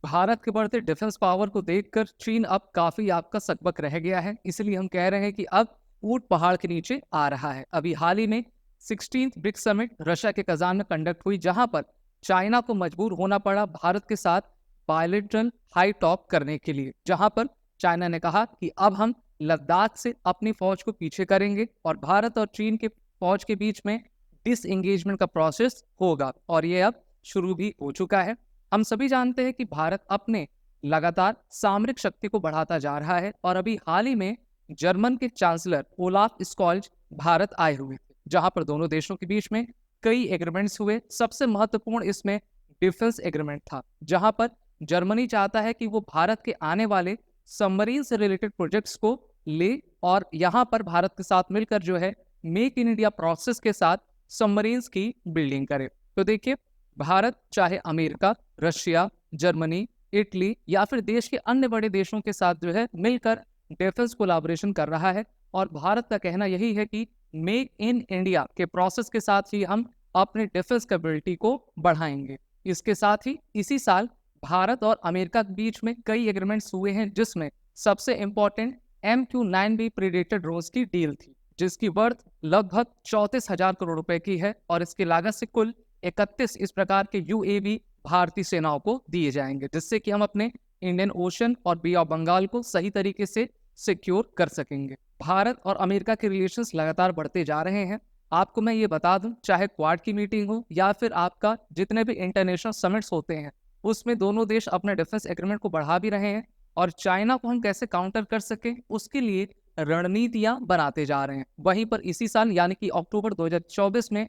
भारत के बढ़ते defence power को देखकर चीन अब काफी आपका सकबक रह गया है। इसलिए हम कह रहे हैं कि अब ऊंट पहाड़ के नीचे आ रहा है। अभी हाल ही में 16th ब्रिक्स समिट रशिया के कजान में कंडक्ट हुई, जहां पर चाइना को मजबूर होना पड़ा भारत के साथ बायलैटरल हाई टॉप करने के लिए, जहां पर चाइना ने कहा कि अब हम लद्दाख से अपनी फौज को पीछे करेंगे और भारत और चीन के फौज के बीच में डिसएंगेजमेंट का प्रोसेस होगा और ये अब शुरू भी हो चुका है। हम सभी जानते हैं कि भारत अपने लगातार सामरिक शक्ति को बढ़ाता जा रहा है और अभी हाल ही में जर्मन के चांसलर ओलाफ स्कॉल्ज भारत आए हुए थे, जहां पर दोनों देशों के बीच में कई एग्रीमेंट्स हुए। सबसे महत्वपूर्ण इसमें डिफेंस एग्रीमेंट था, जहां पर जर्मनी चाहता है कि वो भारत के आने वाले सबमरीन से रिलेटेड प्रोजेक्ट्स को ले और यहां पर भारत के साथ मिलकर जो है मेक इन इंडिया प्रोसेस के साथ सबमरीन्स की बिल्डिंग करे। तो देखिए, भारत चाहे अमेरिका, रशिया, जर्मनी, इटली या फिर देश के अन्य बड़े देशों के साथ जो है मिलकर डिफेंस कोलैबोरेशन कर रहा है और भारत का कहना यही है कि मेक इन इंडिया के प्रोसेस के साथ ही हम अपने डिफेंस कैपेबिलिटी को बढ़ाएंगे। इसके साथ ही इसी साल भारत और अमेरिका के बीच में कई एग्रीमेंट्स हुए हैं, जिसमें सबसे इंपॉर्टेंट MQ-9B प्रीडेटर ड्रोन्स की डील थी, जिसकी वर्थ लगभग 34,000 करोड़ रुपए की है और इसकी लागत से कुल 31 इस प्रकार के UAV भारतीय सेनाओं को दिए जाएंगे, जिससे कि हम अपने इंडियन ओशन और बे ऑफ बंगाल को सही तरीके से सिक्योर कर सकेंगे। भारत और अमेरिका के रिलेशंस लगातार बढ़ते जा रहे हैं। आपको मैं ये बता दूं, चाहे क्वाड की मीटिंग हो या फिर आपका जितने भी इंटरनेशनल समिट्स होते हैं, उसमें दोनों देश अपने डिफेंस एग्रीमेंट को बढ़ा भी रहे हैं और चाइना को हम कैसे काउंटर कर सकें उसके लिए रणनीतियां बनाते जा रहे हैं। वहीं पर इसी साल यानी कि अक्टूबर 2024 में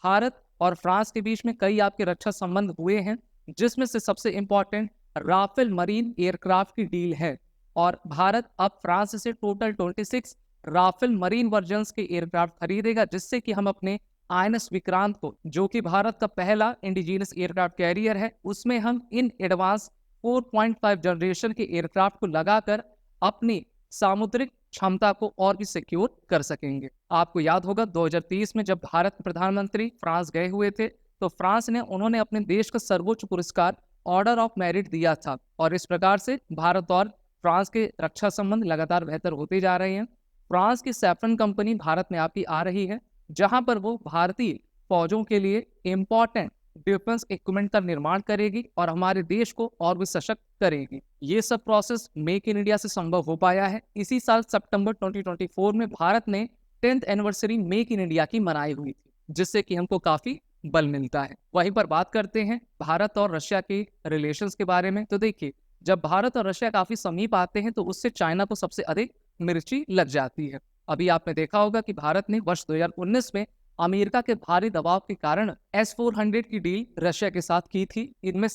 भारत और फ्रांस के बीच में कई आपके रक्षा संबंध हुए हैं, जिसमें से सबसे इंपॉर्टेंट राफेल मरीन एयरक्राफ्ट की डील है और भारत अब फ्रांस से टोटल 26 राफेल मरीन वर्जन्स के एयरक्राफ्ट खरीदेगा, जिससे कि हम अपने INS विक्रांत को, जो कि भारत का पहला इंडिजीनियस एयरक्राफ्ट कैरियर है, उसमें हम इन एडवांस 4.5 जनरेशन के एयरक्राफ्ट को लगाकर अपनी सामुद्रिक क्षमता को और भी सिक्योर कर सकेंगे। आपको याद होगा 2030 में जब भारत के प्रधानमंत्री फ्रांस गए हुए थे, तो फ्रांस ने उन्होंने अपने देश का सर्वोच्च पुरस्कार ऑर्डर ऑफ मेरिट दिया था और इस प्रकार से भारत और फ्रांस के रक्षा संबंध लगातार बेहतर होते जा रहे हैं। फ्रांस की सैफरन कंपनी भारत में आपकी आ रही है, जहां पर वो भारतीय फौजों के लिए इंपॉर्टेंट डिफेंस इक्विपमेंट का निर्माण करेगी और हमारे देश को और भी सशक्त करेगी। ये सब प्रोसेस मेक इन इंडिया से संभव हो पाया है। इसी साल सितंबर 2024 में भारत ने 10th anniversary make in India की मनाई हुई थी, जिससे कि हमको काफी बल मिलता है। वहीं पर बात करते हैं भारत और रशिया के रिलेशंस के बारे में। तो देखिए, जब भारत और रशिया काफी समीप आते हैं तो उससे चाइना को सबसे अधिक मिर्ची लग जाती है। अभी आपने देखा होगा कि भारत ने वर्ष 2019 में अमेरिका के भारी दबाव के कारण S-400 की डील रशिया के साथ की थी। इनमें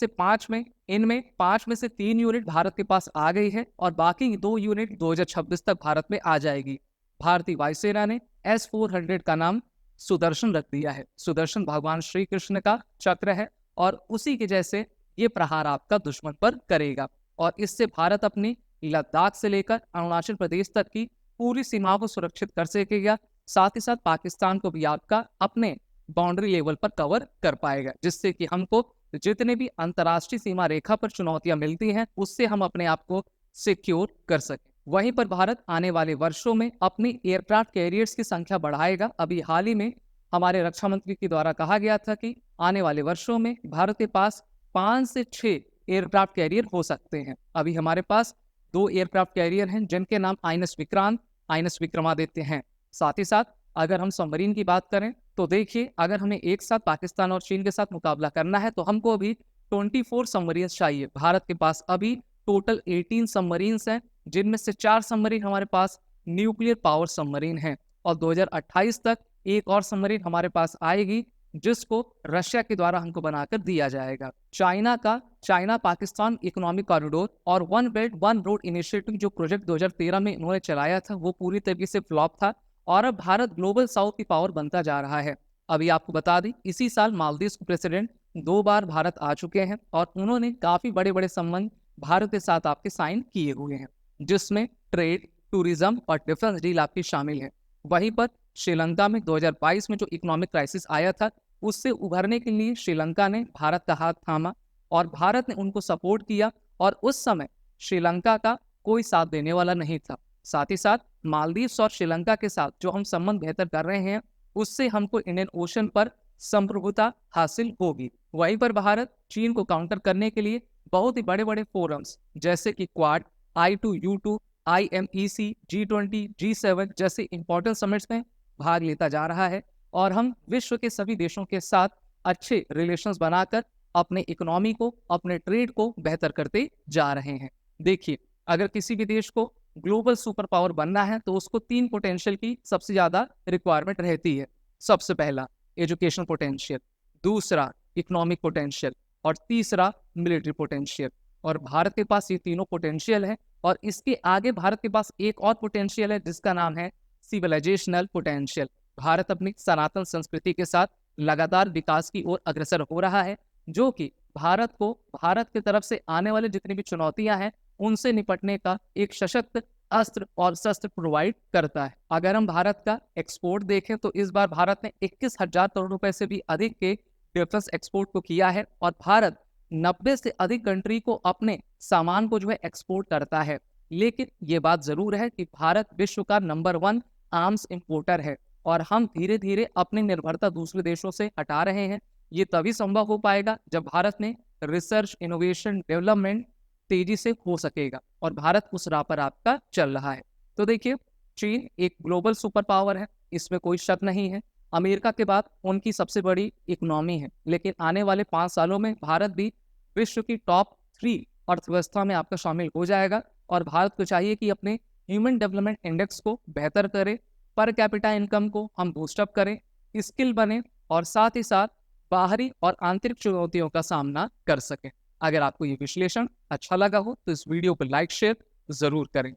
5 में से 3 यूनिट भारत के पास आ गई है और बाकी 2 यूनिट 2026 तक भारत में आ जाएगी। भारतीय वायुसेना ने S-400 का नाम सुदर्शन रख दिया है। सुदर्शन भगवान श्री कृष्ण का चक्र है और उसी के जैसे ये प्रहार आपका दुश्मन पर करेगा और इससे भारत अपनी लद्दाख से लेकर अरुणाचल प्रदेश तक की पूरी सीमाओं को सुरक्षित कर सकेगा। साथ ही साथ पाकिस्तान को भी आपका अपने बाउंड्री लेवल पर कवर कर पाएगा, जिससे कि हमको जितने भी अंतर्राष्ट्रीय सीमा रेखा पर चुनौतियां मिलती हैं उससे हम अपने आप को सिक्योर कर सकें। वहीं पर भारत आने वाले वर्षों में अपनी एयरक्राफ्ट कैरियर्स की संख्या बढ़ाएगा। अभी हाल ही में हमारे रक्षा मंत्री के द्वारा कहा गया था कि आने वाले वर्षों में भारत के पास 5 से 6 एयरक्राफ्ट कैरियर हो सकते हैं। अभी हमारे पास 2 एयरक्राफ्ट कैरियर हैं, जिनके नाम INS विक्रांत, INS विक्रमादित्य हैं। साथ ही साथ अगर हम सबमरीन की बात करें तो देखिए, अगर हमें एक साथ पाकिस्तान और चीन के साथ मुकाबला करना है तो हमको अभी 24 सबमरीन चाहिए। भारत के पास अभी टोटल 18 सबमरीन हैं, जिनमें से 4 सबमरीन हमारे पास न्यूक्लियर पावर सबमरीन हैं और 2028 तक एक और सबमरीन हमारे पास आएगी, जिसको रशिया के द्वारा हमको बनाकर दिया जाएगा। चाइना पाकिस्तान इकोनॉमिक कॉरिडोर और one belt one road initiative जो प्रोजेक्ट 2013 में इन्होंने चलाया था, वो पूरी तरीके से फ्लॉप था और अब भारत ग्लोबल साउथ की पावर बनता जा रहा है। अभी आपको बता दें, इसी साल मालदीव के प्रेसिडेंट 2 बार भारत आ चुके हैं और उन्होंने काफी बड़े बड़े संबंध भारत के साथ आपके साइन किए हुए हैं, जिसमें ट्रेड, टूरिज्म और डिफेंस डील आपकी शामिल है। वहीं पर श्रीलंका में 2022 में जो इकोनॉमिक क्राइसिस आया था, उससे उभरने के लिए श्रीलंका ने भारत का हाथ थामा और भारत ने उनको सपोर्ट किया और उस समय श्रीलंका का कोई साथ देने वाला नहीं था। साथ ही साथ मालदीव्स और श्रीलंका के साथ जो हम संबंध बेहतर कर रहे हैं उससे हमको इंडियन ओशन पर संप्रभुता हासिल होगी। वहीं पर भारत चीन को काउंटर करने के लिए बहुत ही बड़े बड़े फोरम्स जैसे कि quad, I2U2, IMEC, G20, G7 जैसे इंपॉर्टेंट समिट्स में भाग लेता जा रहा है और हम विश्व के सभी देशों के साथ अच्छे रिलेशंस बनाकर अपने इकोनॉमी को, अपने ट्रेड को बेहतर करते जा रहे हैं। देखिए, अगर किसी भी देश को ग्लोबल सुपर पावर बनना है तो उसको 3 पोटेंशियल की सबसे ज्यादा रिक्वायरमेंट रहती है। सबसे पहला एजुकेशन पोटेंशियल, दूसरा इकोनॉमिक पोटेंशियल और तीसरा मिलिट्री पोटेंशियल। और भारत के पास ये तीनों पोटेंशियल है और इसके आगे भारत के पास एक और पोटेंशियल है जिसका नाम है सिविलाइजेशनल पोटेंशियल। भारत अपनी सनातन संस्कृति के साथ लगातार विकास की ओर अग्रसर हो रहा है, जो कि भारत की तरफ से आने वाले जितनी भी चुनौतियां हैं उनसे निपटने का एक सशक्त अस्त्र और शस्त्र प्रोवाइड करता है। अगर हम भारत का एक्सपोर्ट देखें तो इस बार भारत ने 21,000 करोड़ रुपए से भी अधिक के डिफेंस एक्सपोर्ट को किया है और भारत 90 से अधिक कंट्री को अपने सामान को जो है एक्सपोर्ट करता है। लेकिन ये बात जरूर है कि भारत विश्व का नंबर 1 आर्म्स इंपोर्टर है और हम धीरे धीरे अपनी निर्भरता दूसरे देशों से हटा रहे हैं। ये तभी संभव हो पाएगा जब भारत में रिसर्च, इनोवेशन, डेवलपमेंट तेजी से हो सकेगा और भारत उस राह पर आपका चल रहा है। तो देखिए, चीन एक ग्लोबल सुपर पावर है, इसमें कोई शक नहीं है। अमेरिका के बाद उनकी सबसे बड़ी इकोनॉमी है, लेकिन आने वाले 5 सालों में भारत भी विश्व की टॉप 3 अर्थव्यवस्था में आपका शामिल हो जाएगा और भारत को चाहिए कि अपने ह्यूमन डेवलपमेंट इंडेक्स को बेहतर करे, पर कैपिटा इनकम को हम बूस्टअप करें, स्किल बने और साथ ही साथ बाहरी और आंतरिक चुनौतियों का सामना कर सकें। अगर आपको ये विश्लेषण अच्छा लगा हो तो इस वीडियो को लाइक शेयर जरूर करें।